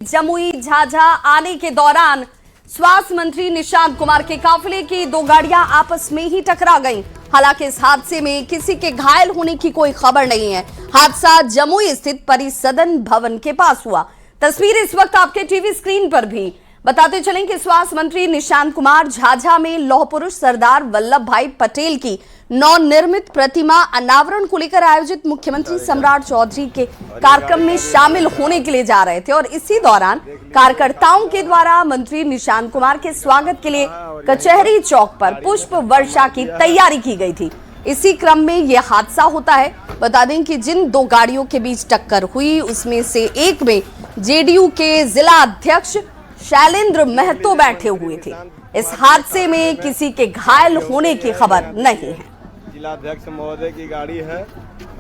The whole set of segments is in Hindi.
जमुई झाझा आने के दौरान स्वास्थ्य मंत्री निशांत कुमार के काफिले की दो गाड़ियां आपस में ही टकरा गईं। हालांकि इस हादसे में किसी के घायल होने की कोई खबर नहीं है। हादसा जमुई स्थित परिसदन भवन के पास हुआ। तस्वीर इस वक्त आपके टीवी स्क्रीन पर भी। बताते चलें कि स्वास्थ्य मंत्री निशांत कुमार झाझा में लौह पुरुष सरदार वल्लभ भाई पटेल की नवनिर्मित प्रतिमा अनावरण को लेकर आयोजित मुख्यमंत्री सम्राट चौधरी के कार्यक्रम में शामिल होने के लिए जा रहे थे और इसी दौरान कार्यकर्ताओं के द्वारा मंत्री निशांत कुमार के स्वागत के लिए कचहरी चौक पर पुष्प वर्षा की तैयारी की गई थी। इसी क्रम में यह हादसा होता है। बता दें कि जिन दो गाड़ियों के बीच टक्कर हुई उसमें से एक में जेडीयू के जिला अध्यक्ष शैलेंद्र महतो बैठे हुए थे। इस हादसे में किसी के घायल होने की खबर नहीं है। जिला अध्यक्ष महोदय की गाड़ी है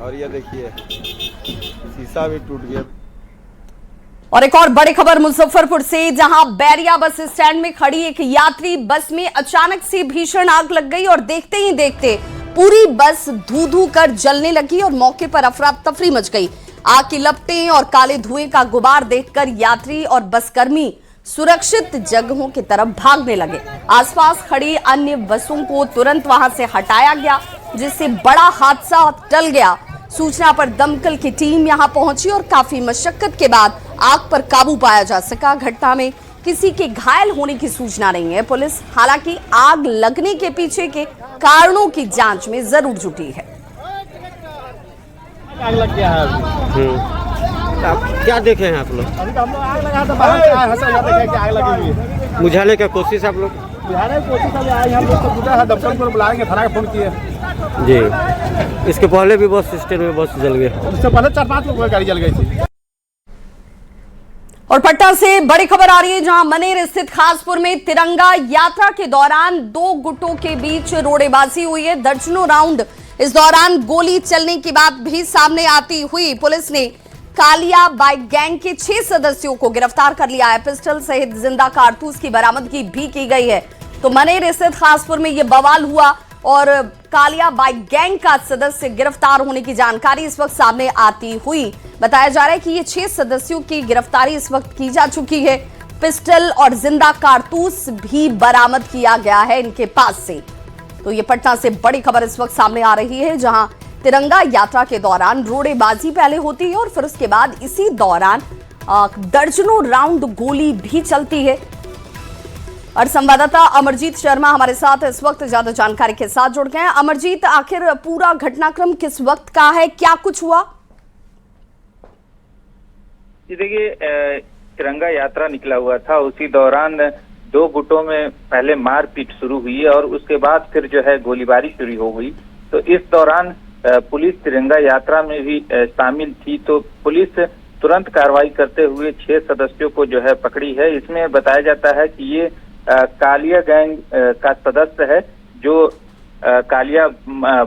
और ये देखिए शीशा भी टूट गया। और एक और बड़ी खबर मुजफ्फरपुर से, जहां बैरिया बस स्टैंड में खड़ी एक यात्री बस में अचानक से भीषण आग लग गई और देखते ही देखते पूरी बस धू धू कर जलने लगी और मौके पर अफरा तफरी मच गई। आग की लपटें और काले धुएं का गुबार देखकर यात्री और बसकर्मी सुरक्षित जगहों की तरफ भागने लगे। आसपास खड़ी अन्य बसों को तुरंत वहां से हटाया गया, जिससे बड़ा हादसा टल गया। सूचना पर दमकल की टीम यहां पहुंची और काफी मशक्कत के बाद आग पर काबू पाया जा सका। घटना में किसी के घायल होने की सूचना नहीं है। पुलिस हालांकि आग लगने के पीछे के कारणों की जांच में जरूर जुटी है। आग लग गया है। आप क्या देखे हैं आप लोग? अभी तो हम लोग आग लगा तो बाहर से आए हंसा देखे कि आग लगी हुई है। बुझाने का कोशिश आप लोग? बुझाने की कोशिश अभी आई, हम लोग तो बुझा है, दमकल को बुलाएंगे, थाना का फोन किए जी। इसके पहले भी बस स्टैंड में बस जल गया। उससे पहले 4-5 लोगों की गाड़ी जल गई थी। और पटना से बड़ी खबर आ रही है, जहां मनेर स्थित खासपुर में तिरंगा यात्रा के दौरान दो गुटों के बीच रोड़ेबाजी हुई है। दर्जनों राउंड इस दौरान गोली चलने की बात भी सामने आती हुई पुलिस ने कालिया बाइक गैंग के 6 सदस्यों को गिरफ्तार कर लिया है। पिस्टल सहित जिंदा कारतूस की बरामदगी भी की गई है। तो मनेर स्थित खासपुर में यह बवाल हुआ और कालिया बाइक गैंग का सदस्य गिरफ्तार होने की जानकारी इस वक्त सामने आती हुई। बताया जा रहा है कि ये 6 सदस्यों की गिरफ्तारी इस वक्त की जा चुकी है। पिस्टल और जिंदा कारतूस भी बरामद किया गया है इनके पास से। तो ये पटना से बड़ी खबर इस वक्त सामने आ रही है, जहां तिरंगा यात्रा के दौरान रोड़ेबाजी पहले होती है और फिर उसके बाद इसी दौरान दर्जनों राउंड गोली भी चलती है। और संवाददाता अमरजीत शर्मा हमारे साथ इस वक्त ज्यादा जानकारी के साथ जुड़ गए हैं। अमरजीत, आखिर पूरा घटनाक्रम किस वक्त का है, क्या कुछ हुआ? जी देखिए, तिरंगा यात्रा निकला हुआ था, उसी दौरान दो गुटों में पहले मारपीट शुरू हुई और उसके बाद फिर जो है गोलीबारी शुरू हो गई। तो इस दौरान पुलिस तिरंगा यात्रा में भी शामिल थी, तो पुलिस तुरंत कार्रवाई करते हुए 6 सदस्यों को जो है पकड़ी है। इसमें बताया जाता है कि ये कालिया गैंग का सदस्य है, जो कालिया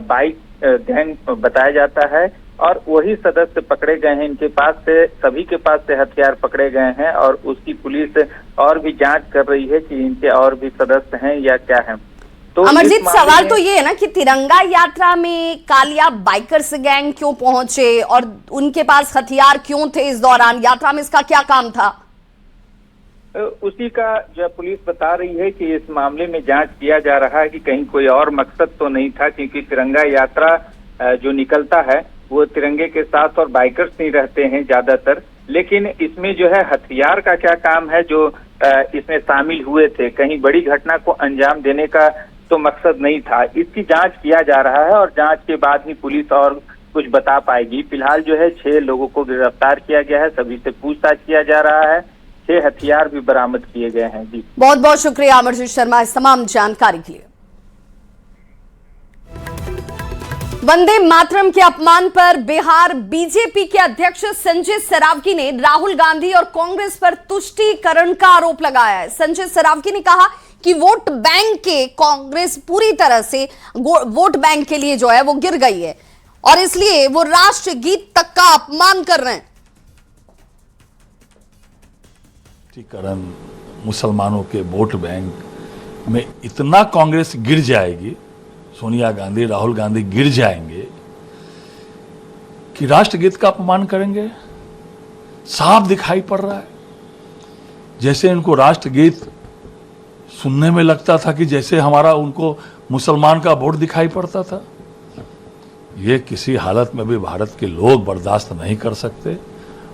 बाइक गैंग बताया जाता है, और वही सदस्य पकड़े गए हैं। इनके पास से, सभी के पास से हथियार पकड़े गए हैं और उसकी पुलिस और भी जांच कर रही है कि इनके और भी सदस्य हैं या क्या है। तो अमरजीत, सवाल तो ये है ना कि तिरंगा यात्रा में कालिया बाइकर्स गैंग क्यों पहुंचे और उनके पास हथियार क्यों थे इस दौरान? यात्रा में इसका क्या काम था? उसी का जो पुलिस बता रही है कि इस मामले में जांच किया जा रहा है कि कहीं कोई और मकसद तो नहीं था, क्योंकि तिरंगा यात्रा जो निकलता है वो तिरंगे के साथ और बाइकर्स नहीं रहते हैं ज्यादातर। लेकिन इसमें जो है हथियार का क्या काम है जो इसमें शामिल हुए थे? कहीं बड़ी घटना को अंजाम देने का तो मकसद नहीं था। इसकी जांच किया जा रहा है और जांच के बाद ही पुलिस और कुछ बता पाएगी। फिलहाल जो है 6 लोगों को गिरफ्तार किया गया है, सभी से पूछताछ किया जा रहा है। 6 हथियार भी बरामद किए गए हैं। जी, बहुत बहुत शुक्रिया अमरजीत शर्मा इस तमाम जानकारी के लिए। वंदे मातरम के अपमान पर बिहार बीजेपी के अध्यक्ष संजय सरावगी ने राहुल गांधी और कांग्रेस पर तुष्टीकरण का आरोप लगाया है। संजय सरावगी ने कहा कि वोट बैंक के कांग्रेस पूरी तरह से वोट बैंक के लिए जो है वो गिर गई है और इसलिए वो राष्ट्रगीत तक का अपमान कर रहे हैं। मुसलमानों के वोट बैंक में इतना कांग्रेस गिर जाएगी, सोनिया गांधी, राहुल गांधी गिर जाएंगे कि राष्ट्रगीत का अपमान करेंगे। साफ दिखाई पड़ रहा है। जैसे इनको राष्ट्रगीत सुनने में लगता था कि जैसे हमारा उनको मुसलमान का वोट दिखाई पड़ता था। ये किसी हालत में भी भारत के लोग बर्दाश्त नहीं कर सकते।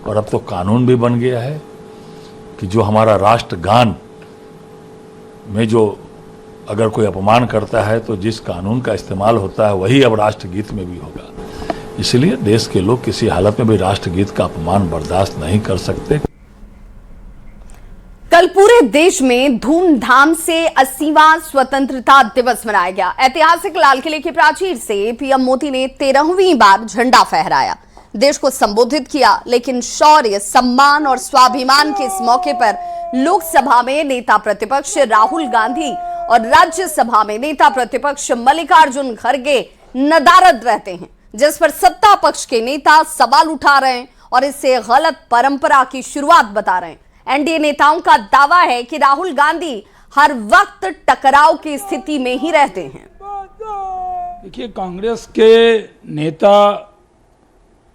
और अब तो कानून भी बन गया है कि जो हमारा राष्ट्रगान में जो अगर कोई अपमान करता है तो जिस कानून का इस्तेमाल होता है वही अब राष्ट्रगीत में भी होगा। इसलिए देश के लोग किसी हालत में भी राष्ट्रगीत का अपमान बर्दाश्त नहीं कर सकते। कल पूरे देश में धूमधाम से 80वां स्वतंत्रता दिवस मनाया गया। ऐतिहासिक लाल किले की प्राचीर से पीएम मोदी ने 13वीं बार झंडा फहराया, देश को संबोधित किया। लेकिन शौर्य, सम्मान और स्वाभिमान के इस मौके पर लोकसभा में नेता प्रतिपक्ष राहुल गांधी और राज्यसभा में नेता प्रतिपक्ष मल्लिकार्जुन खड़गे नदारद रहते हैं, जिस पर सत्ता पक्ष के नेता सवाल उठा रहे हैं और इसे गलत परंपरा की शुरुआत बता रहे हैं। एनडीए नेताओं का दावा है कि राहुल गांधी हर वक्त टकराव की स्थिति में ही रहते हैं। देखिए, कांग्रेस के नेता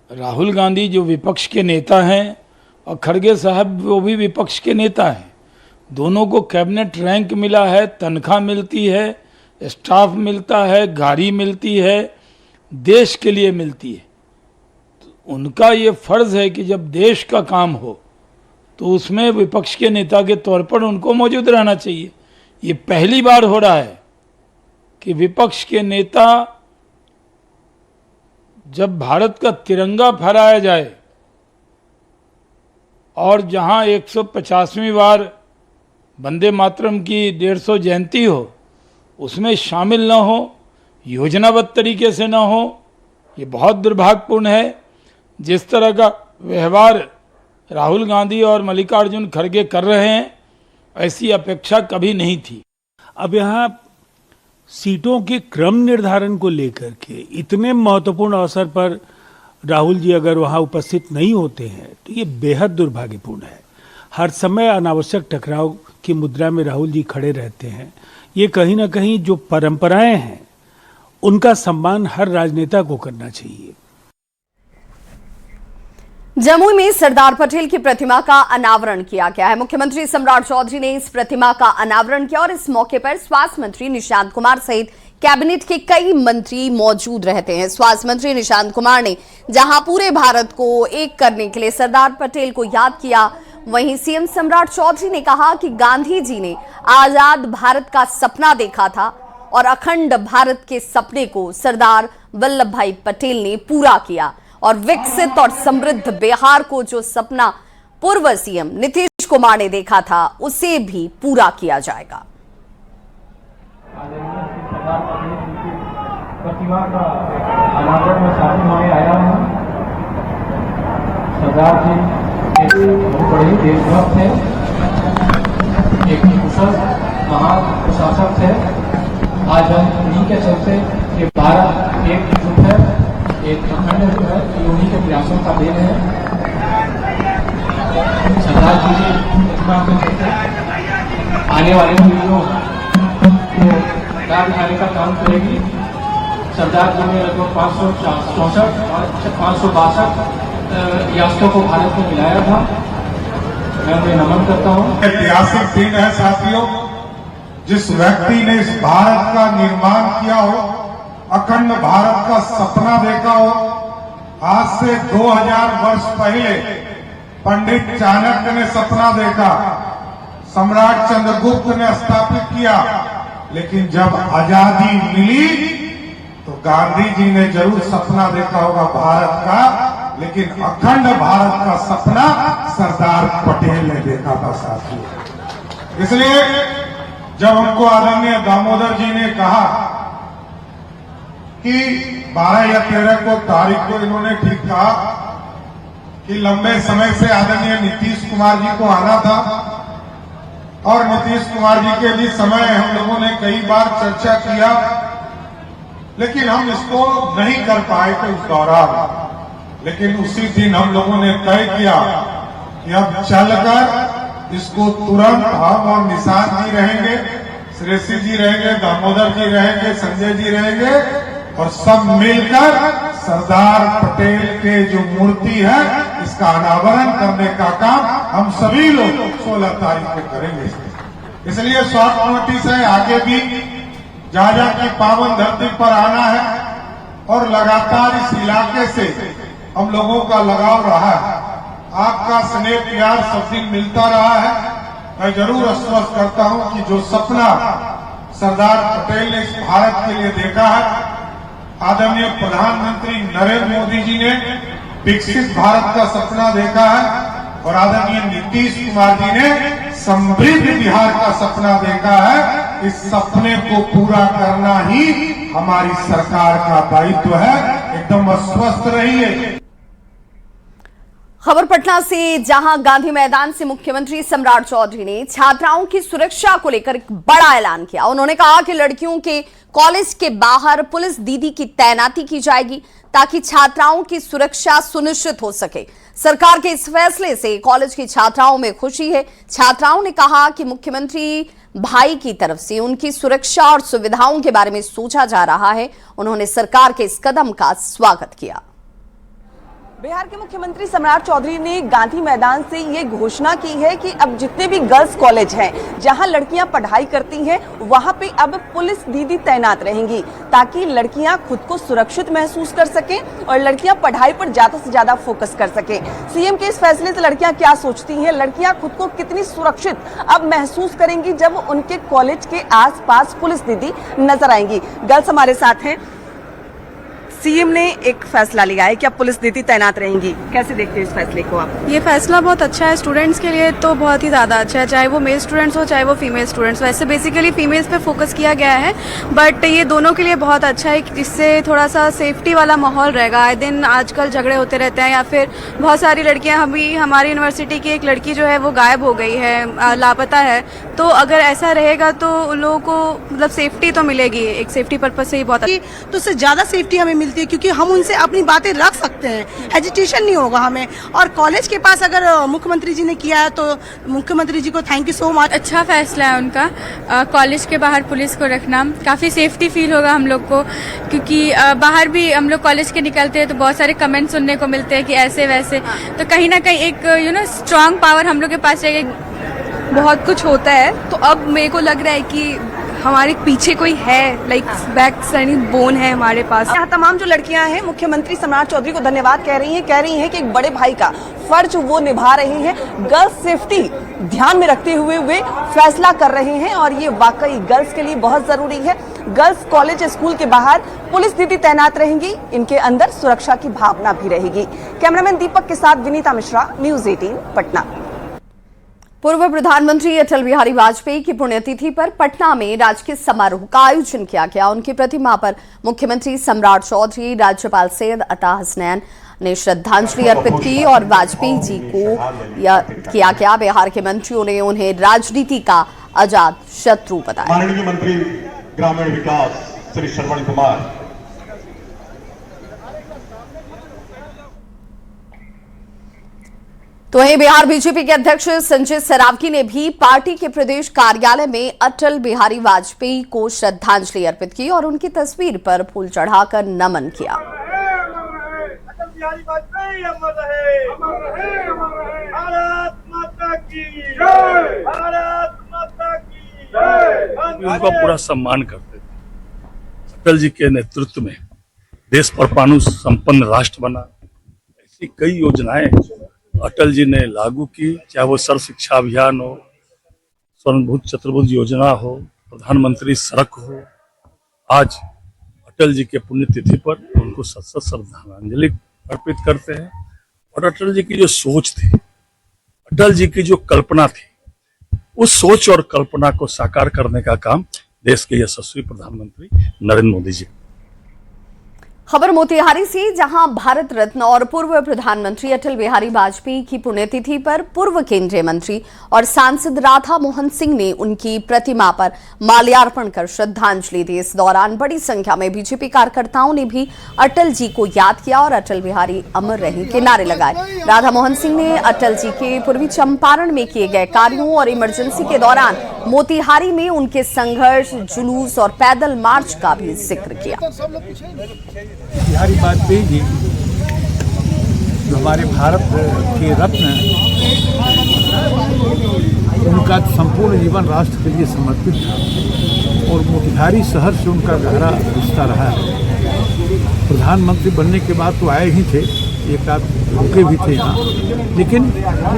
राहुल गांधी जो विपक्ष के नेता हैं और खड़गे साहब वो भी विपक्ष के नेता हैं। दोनों को कैबिनेट रैंक मिला है, तनख्वाह मिलती है, स्टाफ मिलता है, गाड़ी मिलती है, देश के लिए मिलती है। तो उनका ये फर्ज है कि जब देश का काम हो तो उसमें विपक्ष के नेता के तौर पर उनको मौजूद रहना चाहिए। ये पहली बार हो रहा है कि विपक्ष के नेता जब भारत का तिरंगा फहराया जाए और जहां 150वीं बार वंदे मातरम की 150 जयंती हो उसमें शामिल न हो, योजनाबद्ध तरीके से न हो, ये बहुत दुर्भाग्यपूर्ण है। जिस तरह का व्यवहार राहुल गांधी और मल्लिकार्जुन खड़गे कर रहे हैं, ऐसी अपेक्षा कभी नहीं थी। अब यहाँ सीटों के क्रम निर्धारण को लेकर के इतने महत्वपूर्ण अवसर पर राहुल जी अगर वहाँ उपस्थित नहीं होते हैं तो ये बेहद दुर्भाग्यपूर्ण है। हर समय अनावश्यक टकराव की मुद्रा में राहुल जी खड़े रहते हैं। ये कहीं ना कहीं जो परंपराएं हैं उनका सम्मान हर राजनेता को करना चाहिए। जमुई में सरदार पटेल की प्रतिमा का अनावरण किया गया है। मुख्यमंत्री सम्राट चौधरी ने इस प्रतिमा का अनावरण किया और इस मौके पर स्वास्थ्य मंत्री निशांत कुमार सहित कैबिनेट के कई मंत्री मौजूद रहते हैं। स्वास्थ्य मंत्री निशांत कुमार ने जहां पूरे भारत को एक करने के लिए सरदार पटेल को याद किया, वहीं सीएम सम्राट चौधरी ने कहा कि गांधी जी ने आजाद भारत का सपना देखा था और अखंड भारत के सपने को सरदार वल्लभ भाई पटेल ने पूरा किया और विकसित और समृद्ध बिहार को जो सपना पूर्व सीएम नीतीश कुमार ने देखा था उसे भी पूरा किया जाएगा। प्रतिमा का अनावरण में शामिल होने आया हूं। सरदार जी बहुत बड़े देशभक्त थे, एक कुशल महान प्रशासक थे। आज हम उन्हीं के चलते ये भारत एकजुट है, एक अखंड जो है ये उन्हीं के प्रयासों का देन है। सरदार जी की प्रतिमा के चलते आने वाले पीढ़ियों को राह दिखाने का काम करेगी। सरदार जी ने लगभग 564 और 562 रियासतों को भारत में मिलाया था। मैं उन्हें नमन करता हूँ। ऐतिहासिक दिन है साथियों, जिस व्यक्ति ने इस भारत का निर्माण किया हो, अखंड भारत का सपना देखा हो। आज से 2000 वर्ष पहले पंडित चाणक्य ने सपना देखा, सम्राट चंद्रगुप्त ने स्थापित किया, लेकिन जब आजादी मिली तो गांधी जी ने जरूर सपना देखा होगा भारत का, लेकिन अखंड भारत का सपना सरदार पटेल ने देखा था साथियों। इसलिए जब हमको आदरणीय दामोदर जी ने कहा कि 12 या 13 को तारीख को इन्होंने ठीक कहा कि लंबे समय से आदरणीय नीतीश कुमार जी को आना था और नीतीश कुमार जी के भी समय हम लोगों ने कई बार चर्चा किया, लेकिन हम इसको नहीं कर पाए थे उस दौरान। लेकिन उसी दिन हम लोगों ने तय किया कि अब चलकर इसको तुरंत हम और निशांत जी रहेंगे, श्रेयसी जी रहेंगे, दामोदर जी रहेंगे, संजय जी रहेंगे और सब मिलकर सरदार पटेल के जो मूर्ति है इसका अनावरण करने का काम हम सभी लोग 16 तारीख को करेंगे। इसलिए शॉर्ट नोटिस है, आगे भी जाजा की पावन धरती पर आना है और लगातार इस इलाके से हम लोगों का लगाव रहा है। आपका स्नेह प्यार सब दिन मिलता रहा है। मैं जरूर आश्वस्त करता हूं कि जो सपना सरदार पटेल ने इस भारत के लिए देखा है, आदरणीय प्रधानमंत्री नरेंद्र मोदी जी ने विकसित भारत का सपना देखा है और आदरणीय नीतीश कुमार जी ने समृद्ध बिहार का सपना देखा है। इस सपने को पूरा करना ही हमारी सरकार का दायित्व है। एकदम आश्वस्त रहिए। खबर पटना से, जहां गांधी मैदान से मुख्यमंत्री सम्राट चौधरी ने छात्राओं की सुरक्षा को लेकर एक बड़ा ऐलान किया। उन्होंने कहा कि लड़कियों के कॉलेज के बाहर पुलिस दीदी की तैनाती की जाएगी ताकि छात्राओं की सुरक्षा सुनिश्चित हो सके। सरकार के इस फैसले से कॉलेज की छात्राओं में खुशी है। छात्राओं ने कहा कि मुख्यमंत्री भाई की तरफ से उनकी सुरक्षा और सुविधाओं के बारे में सोचा जा रहा है। उन्होंने सरकार के इस कदम का स्वागत किया। बिहार के मुख्यमंत्री सम्राट चौधरी ने गांधी मैदान से ये घोषणा की है कि अब जितने भी गर्ल्स कॉलेज हैं जहां लड़कियां पढ़ाई करती हैं वहां पे अब पुलिस दीदी तैनात रहेंगी ताकि लड़कियां खुद को सुरक्षित महसूस कर सकें और लड़कियां पढ़ाई पर ज्यादा से ज्यादा फोकस कर सकें। सीएम के इस फैसले से लड़कियां क्या सोचती हैं, लड़कियां खुद को कितनी सुरक्षित अब महसूस करेंगी जब उनके कॉलेज के आसपास पुलिस दीदी नजर आएंगी। गर्ल्स हमारे साथ हैं। सीएम ने एक फैसला लिया है कि अब पुलिस दीदी तैनात रहेंगी, कैसे देखते हैं इस फैसले को आप? ये फैसला बहुत अच्छा है स्टूडेंट्स के लिए, तो बहुत ही ज़्यादा अच्छा है, चाहे वो मेल स्टूडेंट्स हो चाहे वो फीमेल स्टूडेंट्स। वैसे बेसिकली फीमेल्स पे फोकस किया गया है, बट ये दोनों के लिए बहुत अच्छा है, जिससे थोड़ा सा सेफ्टी वाला माहौल रहेगा। आए दिन आजकल झगड़े होते रहते हैं या फिर बहुत सारी लड़कियां, अभी हमारी यूनिवर्सिटी की एक लड़की जो है वो गायब हो गई है, लापता है। तो अगर ऐसा रहेगा तो उन लोगों को मतलब सेफ्टी तो मिलेगी, एक सेफ्टी पर्पज से ही बहुत अच्छा। तो उससे ज़्यादा सेफ्टी हमें मिलती है क्योंकि हम उनसे अपनी बातें रख सकते हैं, हेजिटेशन नहीं होगा हमें। और कॉलेज के पास अगर मुख्यमंत्री जी ने किया है तो मुख्यमंत्री जी को थैंक यू सो मच। अच्छा फैसला है उनका, कॉलेज के बाहर पुलिस को रखना। काफ़ी सेफ्टी फील होगा हम लोग को, क्योंकि बाहर भी हम लोग कॉलेज के निकलते हैं तो बहुत सारे कमेंट सुनने को मिलते हैं कि ऐसे वैसे, तो कहीं ना कहीं एक स्ट्रांग पावर हम लोग के पास रहेगा। बहुत कुछ होता है तो अब मेरे को लग रहा है कि हमारे पीछे कोई है, लाइक बैक स्टैंडिंग बोन है हमारे पास। यहाँ तमाम जो लड़कियां हैं मुख्यमंत्री सम्राट चौधरी को धन्यवाद कह रही हैं कि एक बड़े भाई का फर्ज वो निभा रहे हैं, गर्ल्स सेफ्टी ध्यान में रखते हुए वे फैसला कर रहे हैं और ये वाकई गर्ल्स के लिए बहुत जरूरी है। गर्ल्स कॉलेज स्कूल के बाहर पुलिस दीदी तैनात रहेंगी, इनके अंदर सुरक्षा की भावना भी रहेगी। कैमरामैन दीपक के साथ विनीता मिश्रा, न्यूज 18 पटना। पूर्व प्रधानमंत्री अटल बिहारी वाजपेयी की पुण्यतिथि पर पटना में राजकीय समारोह का आयोजन किया गया। उनकी प्रतिमा पर मुख्यमंत्री सम्राट चौधरी, राज्यपाल सैयद अता हसनैन ने श्रद्धांजलि अर्पित की और वाजपेयी जी को किया गया। बिहार के मंत्रियों ने उन्हें राजनीति का अजात शत्रु बताया। माननीय मंत्री ग्रामीण विकास श्री श्रवण कुमार, तो वहीं बिहार बीजेपी के अध्यक्ष संजय सरावगी ने भी पार्टी के प्रदेश कार्यालय में अटल बिहारी वाजपेयी को श्रद्धांजलि अर्पित की और उनकी तस्वीर पर फूल चढ़ाकर नमन किया। अटल बिहारी वाजपेयी अमर रहे, अमर रहे, अमर रहे। भारत माता की जय, भारत माता की जय। उनका पूरा सम्मान करते थे। अटल जी के नेतृत्व में देश परमाणु संपन्न राष्ट्र बना। ऐसी कई योजनाएं अटल जी ने लागू की, चाहे वो सर्व शिक्षा अभियान हो, स्वर्णभुज चतुर्भुज योजना हो, प्रधानमंत्री सड़क हो। आज अटल जी के पुण्यतिथि पर उनको सत श्रद्धांजलि अर्पित करते हैं। और अटल जी की जो सोच थी, अटल जी की जो कल्पना थी, उस सोच और कल्पना को साकार करने का काम देश के यशस्वी प्रधानमंत्री नरेंद्र मोदी जी। खबर मोतिहारी से, जहां भारत रत्न और पूर्व प्रधानमंत्री अटल बिहारी वाजपेयी की पुण्यतिथि पर पूर्व केंद्रीय मंत्री और सांसद राधा मोहन सिंह ने उनकी प्रतिमा पर माल्यार्पण कर श्रद्धांजलि दी। इस दौरान बड़ी संख्या में बीजेपी कार्यकर्ताओं ने भी अटल जी को याद किया और अटल बिहारी अमर रहें के नारे लगाए। राधा मोहन सिंह ने अटल जी के पूर्वी चंपारण में किए गए कार्यों और इमरजेंसी के दौरान मोतिहारी में उनके संघर्ष, जुलूस और पैदल मार्च का भी जिक्र किया। बिहारी वाजपेयी जी जो हमारे भारत के रत्न उनका संपूर्ण जीवन राष्ट्र के लिए समर्पित था और मोतिहारी शहर से उनका गहरा रिश्ता रहा है। प्रधानमंत्री बनने के बाद तो आए ही थे, एक आध रुके भी थे यहाँ, लेकिन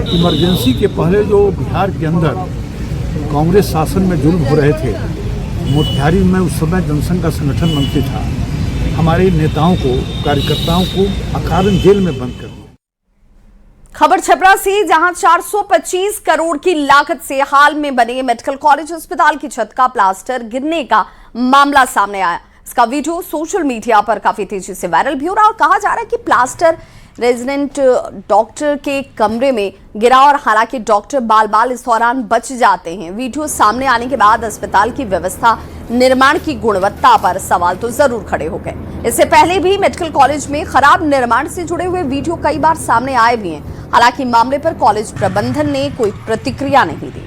इमरजेंसी के पहले जो बिहार के अंदर कांग्रेस शासन में जुल्म हो रहे थे, मोतिहारी में उस समय जनसंघ का संगठन मंत्री था, हमारे नेताओं को, कार्यकर्ताओं को अकारण जेल में बंद कर दिया। खबर छपरा से, जहां 425 करोड़ की लागत से हाल में बने मेडिकल कॉलेज अस्पताल की छत का प्लास्टर गिरने का मामला सामने आया। इसका वीडियो सोशल मीडिया पर काफी तेजी से वायरल भी हो रहा है और कहा जा रहा है कि प्लास्टर रेजिडेंट डॉक्टर के कमरे में गिरा और हालांकि डॉक्टर बाल बाल इस दौरान बच जाते हैं। वीडियो सामने आने के बाद अस्पताल की व्यवस्था, निर्माण की गुणवत्ता पर सवाल तो जरूर खड़े हो गए। इससे पहले भी मेडिकल कॉलेज में खराब निर्माण से जुड़े हुए वीडियो कई बार सामने आए भी हैं। हालांकि मामले पर कॉलेज प्रबंधन ने कोई प्रतिक्रिया नहीं दी।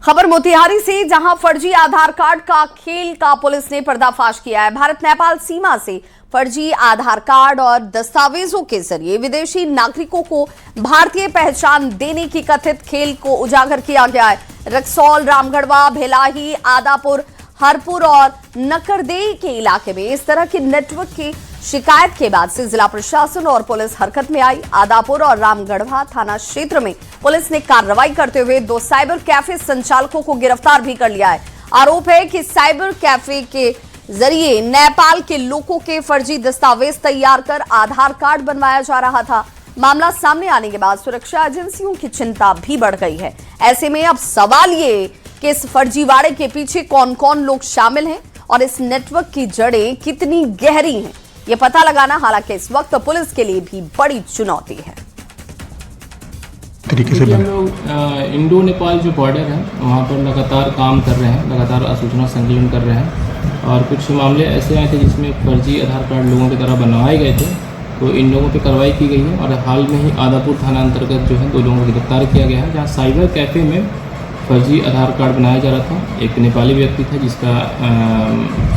खबर मोतिहारी से, जहां फर्जी आधार कार्ड का खेल का पुलिस ने पर्दाफाश किया है। भारत नेपाल सीमा से फर्जी आधार कार्ड और दस्तावेजों के जरिए विदेशी नागरिकों को भारतीय पहचान देने की कथित खेल को उजागर किया गया है। रक्सौल, रामगढ़वा, भेलाही, आदापुर, हरपुर और नकरदेई के इलाके में इस तरह के नेटवर्क की शिकायत के बाद से जिला प्रशासन और पुलिस हरकत में आई। आदापुर और रामगढ़वा थाना क्षेत्र में पुलिस ने कार्रवाई करते हुए 2 साइबर कैफे संचालकों को गिरफ्तार भी कर लिया है। आरोप है कि साइबर कैफे के जरिए नेपाल के लोगों के फर्जी दस्तावेज तैयार कर आधार कार्ड बनवाया जा रहा था। मामला सामने आने के बाद सुरक्षा एजेंसियों की चिंता भी बढ़ गई है। ऐसे में अब सवाल ये कि इस फर्जीवाड़े के पीछे कौन कौन लोग शामिल हैं और इस नेटवर्क की जड़ें कितनी गहरी हैं, ये पता लगाना हालांकि इस वक्त पुलिस के लिए भी बड़ी चुनौती है। तरीके से हम लोग इंडो नेपाल जो बॉर्डर है वहाँ पर लगातार काम कर रहे हैं, लगातार सूचना संकलन कर रहे हैं और कुछ मामले ऐसे आए थे जिसमें फर्जी आधार कार्ड लोगों की तरह बनवाए गए थे, तो इन लोगों पर कार्रवाई की गई है। और हाल में ही आदापुर थाना अंतर्गत जो है 2 लोगों को गिरफ्तार किया गया है, जहाँ साइबर कैफे में फर्जी आधार कार्ड बनाया जा रहा था। एक नेपाली व्यक्ति था जिसका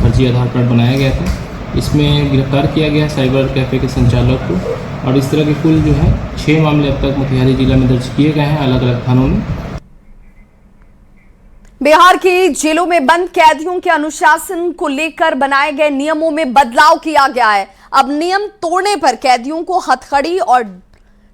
फर्जी आधार कार्ड बनाया गया था। इसमें गिरफ्तार किया गया साइबर कैफे के संचालक को और इस तरह के कुल जो है 6 मामले अब तक मोतिहारी जिला में दर्ज किए गए हैं अलग अलग थानों में। बिहार की जेलों में बंद कैदियों के अनुशासन को लेकर बनाए गए नियमों में बदलाव किया गया है। अब नियम तोड़ने पर कैदियों को हथकड़ी और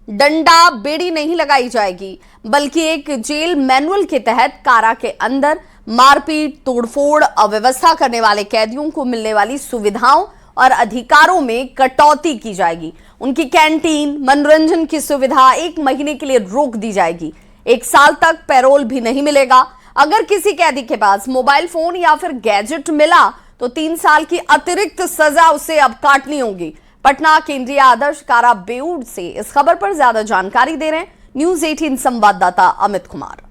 डंडा बेड़ी नहीं लगाई जाएगी, बल्कि एक जेल मैनुअल के तहत कारा के अंदर मारपीट, तोड़फोड़, अव्यवस्था करने वाले कैदियों को मिलने वाली सुविधाओं और अधिकारों में कटौती की जाएगी। उनकी कैंटीन, मनोरंजन की सुविधा 1 महीने के लिए रोक दी जाएगी। 1 साल तक पैरोल भी नहीं मिलेगा। अगर किसी कैदी के पास मोबाइल फोन या फिर गैजेट मिला तो 3 साल की अतिरिक्त सजा उसे अब काटनी होगी। पटना केंद्रीय आदर्श कारा बेऊर से इस खबर पर ज्यादा जानकारी दे रहे हैं न्यूज 18 संवाददाता अमित कुमार।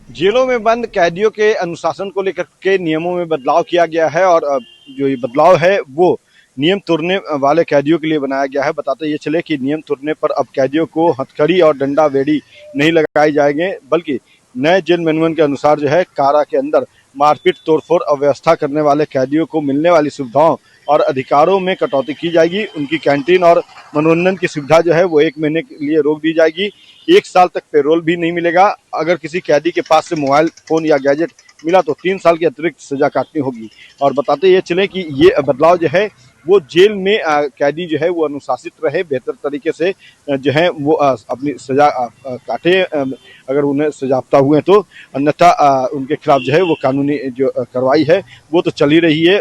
जेलों में बंद कैदियों के अनुशासन को लेकर के नियमों में बदलाव किया गया है और जो ये बदलाव है वो नियम तोड़ने वाले कैदियों के लिए बनाया गया है। बताते ये चले कि नियम तोड़ने पर अब कैदियों को हथकड़ी और डंडा बेड़ी नहीं लगाई जाएंगे, बल्कि नए जेल मैनुअल के अनुसार जो है कारा के अंदर मारपीट, तोड़फोड़, अव्यवस्था करने वाले कैदियों को मिलने वाली सुविधाओं और अधिकारों में कटौती की जाएगी। उनकी कैंटीन और मनोरंजन की सुविधा जो है वो 1 महीने के लिए रोक दी जाएगी। 1 साल तक पेरोल भी नहीं मिलेगा। अगर किसी कैदी के पास से मोबाइल फोन या गैजेट मिला तो 3 साल की अतिरिक्त सजा काटनी होगी। और बताते ये चले कि ये बदलाव जो है वो जेल में कैदी जो है वो अनुशासित रहे, बेहतर तरीके से जो है वो अपनी सजा काटे अगर उन्हें सजाफ्ता हुए तो, अन्यथा उनके खिलाफ जो है वो कानूनी जो कार्रवाई है वो तो चल ही रही है।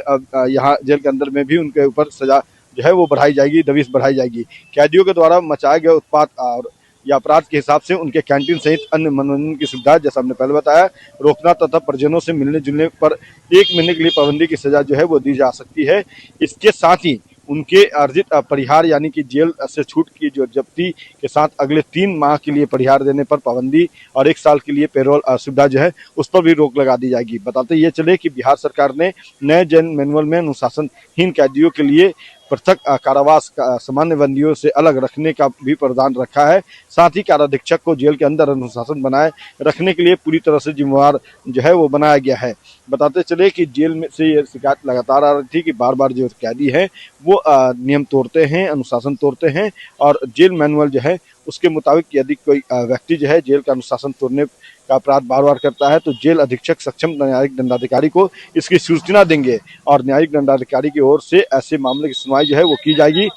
यहाँ जेल के अंदर में भी उनके ऊपर सजा जो है वो बढ़ाई जाएगी, दबिश बढ़ाई जाएगी। कैदियों के द्वारा मचाए गए उत्पात और या अपराध के हिसाब से उनके कैंटीन सहित अन्य मनोरंजन की सुविधा जैसा हमने पहले बताया रोकना तथा परिजनों से मिलने जुलने पर 1 महीने के लिए पाबंदी की सजा जो है वो दी जा सकती है। इसके साथ ही उनके अर्जित परिहार यानी कि जेल से छूट की जो जब्ती के साथ अगले 3 माह के लिए परिहार देने पर पाबंदी और 1 साल के लिए पेरोल सुविधा जो है उस पर भी रोक लगा दी जाएगी। बताते ये चले कि बिहार सरकार ने नए जेल मैनुअल में अनुशासनहीन कैदियों के लिए पृथक कारावास सामान्य बंदियों से अलग रखने का भी प्रावधान रखा है। साथ ही काराधीक्षक को जेल के अंदर अनुशासन बनाए रखने के लिए पूरी तरह से जिम्मेवार जो है वो बनाया गया है। बताते चले कि जेल में से ये शिकायत लगातार आ रही थी कि बार बार जो कैदी हैं वो नियम तोड़ते हैं, अनुशासन तोड़ते हैं और जेल मैनुअल जो है उसके मुताबिक यदि कोई व्यक्ति जो है जेल का अनुशासन तोड़ने का अपराध बार बार करता है तो जेल अधीक्षक सक्षम न्यायिक दंडाधिकारी को इसकी सूचना देंगे और न्यायिक दंडाधिकारी की ओर से ऐसे मामले की सुनवाई जो है वो की जाएगी।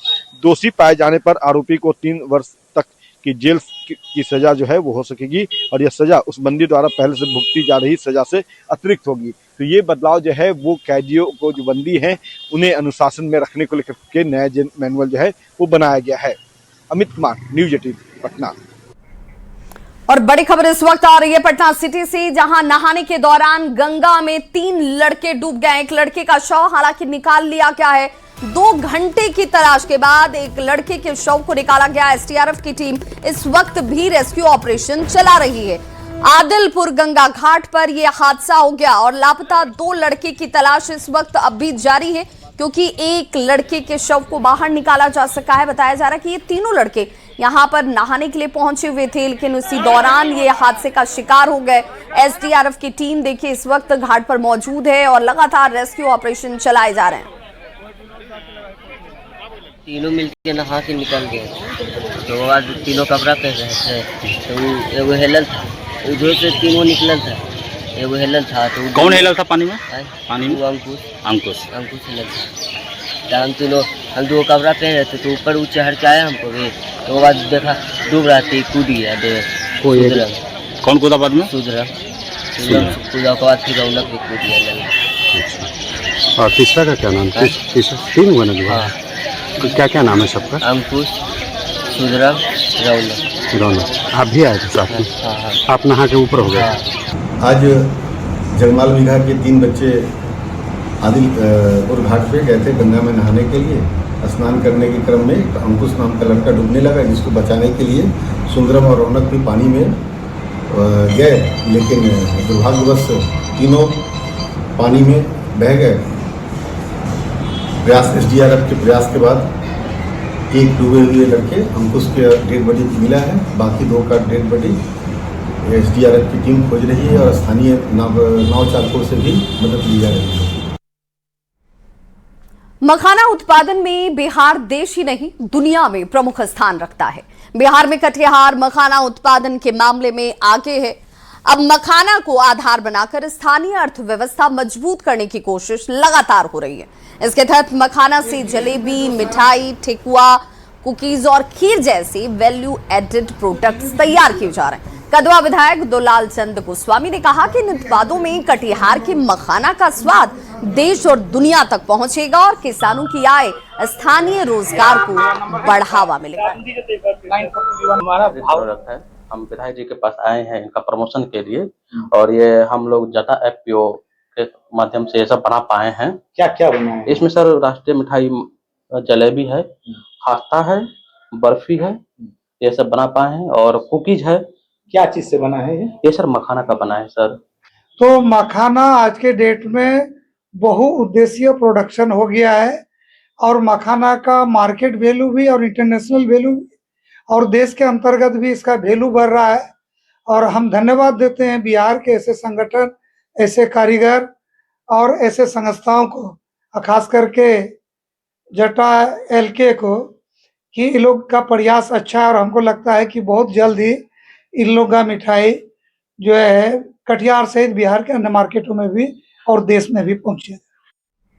दोषी पाए जाने पर आरोपी को 3 वर्ष तक की जेल की सजा जो है वो हो सकेगी और यह सजा उस बंदी द्वारा पहले से भुगती जा रही सजा से अतिरिक्त होगी। तो ये बदलाव जो है वो कैदियों को जो बंदी हैं उन्हें अनुशासन में रखने को लेकर के नया जेल मैनुअल जो है वो बनाया गया है। अमित कुमार, न्यूज 18 पटना। और बड़ी खबर इस वक्त आ रही है पटना सिटी से, जहां नहाने के दौरान गंगा में 3 लड़के डूब गए। एक लड़के का शव हालांकि निकाल लिया गया है। 2 घंटे की तलाश के बाद एक लड़के के शव को निकाला गया। एसडीआरएफ की टीम इस वक्त भी रेस्क्यू ऑपरेशन चला रही है। आदिलपुर गंगा घाट पर यह हादसा हो गया और लापता 2 लड़के की तलाश इस वक्त अब भी जारी है, क्योंकि एक लड़के के शव को बाहर निकाला जा सका है। बताया जा रहा है कि ये तीनों लड़के यहां पर नहाने के लिए पहुंचे हुए थे, लेकिन उसी दौरान ये हादसे का शिकार हो गए। एसडीआरएफ की टीम देखिए इस वक्त घाट पर मौजूद है और लगातार रेस्क्यू ऑपरेशन चलाए जा रहे हैं। तीनों मिलके नहा के निकल गए, तो बाद तीनों कपड़ा पहन रहे थे, तो एगो हेलल था, उधर से तीनों निकलल था, एगो हेलल था। तो कौन हेलल था पानी में? पानी में अंकुश हेलल था। हम तीनों, हम 2 कपड़ा पहन रहे थे, तो ऊपर वो चढ़ के आया हमको भी, तो बाद देखा डूब रहा थी, कूद गया। कौन कूदा बाद में? कूदा के बाद फिर रौनक भी कूद गया। और तीसरा का क्या नाम? तीसरा 3 हुआ ना? हाँ। क्या क्या नाम है सबका? अंकुश, सुधरम, रौनक। आप भी आए थे साथ में? हाँ। आप नहा के ऊपर हो गए? आज जगमाल विघा के 3 बच्चे आदिलपुर घाट पे गए थे गंगा में नहाने के लिए। स्नान करने के क्रम में अंकुश नाम का लड़का डूबने लगा, जिसको बचाने के लिए सुंदरम और रौनक भी पानी में गए, लेकिन दुर्भाग्यवश तीनों पानी में बह गए। प्रयास एसडीआरएफ के प्रयास के बाद एक डूबे हुए लड़के अंकुश के डेड बॉडी मिला है, बाकी 2 का डेड बॉडी एसडीआरएफ की टीम खोज रही है और स्थानीय नाव चालकों से भी मदद ली जा रही है। मखाना उत्पादन में बिहार देश ही नहीं दुनिया में प्रमुख स्थान रखता है। बिहार में कटिहार मखाना उत्पादन के मामले में आगे है। अब मखाना को आधार बनाकर स्थानीय अर्थव्यवस्था मजबूत करने की कोशिश लगातार हो रही है। इसके तहत मखाना से जलेबी, मिठाई, ठेकुआ, कुकीज और खीर जैसे वैल्यू एडेड प्रोडक्ट्स तैयार किए जा रहे हैं। कदवा विधायक दुलाल चंद गोस्वामी ने कहा कि इन उत्पादों में कटिहार के मखाना का स्वाद देश और दुनिया तक पहुंचेगा और किसानों की आय, स्थानीय रोजगार को बढ़ावा मिलेगा। हमारा भाव रखता है, हम विधायक जी के पास आए हैं इनका प्रमोशन के लिए, और ये हम लोग जटा एफपीओ के माध्यम से ये सब बना पाए हैं। क्या क्या बना है इसमें? सर राष्ट्रीय मिठाई जलेबी है, खास्ता है, बर्फी है, ये सब बना पाए हैं, और कुकीज है। क्या चीज से बना है ये? सर मखाना का बना है सर। तो मखाना आज के डेट में बहुउद्देशीय प्रोडक्शन हो गया है और मखाना का मार्केट वैल्यू भी और इंटरनेशनल वैल्यू भी और देश के अंतर्गत भी इसका वैल्यू बढ़ रहा है। और हम धन्यवाद देते हैं बिहार के ऐसे संगठन, ऐसे कारीगर और ऐसे संस्थाओं को, खास करके जटा एलके को, कि इन लोग का प्रयास अच्छा है और हमको लगता है कि बहुत जल्द ही इन लोग का मिठाई जो है कटिहार सहित बिहार के अन्य मार्केटों में भी और देश में भी पहुंचेगा।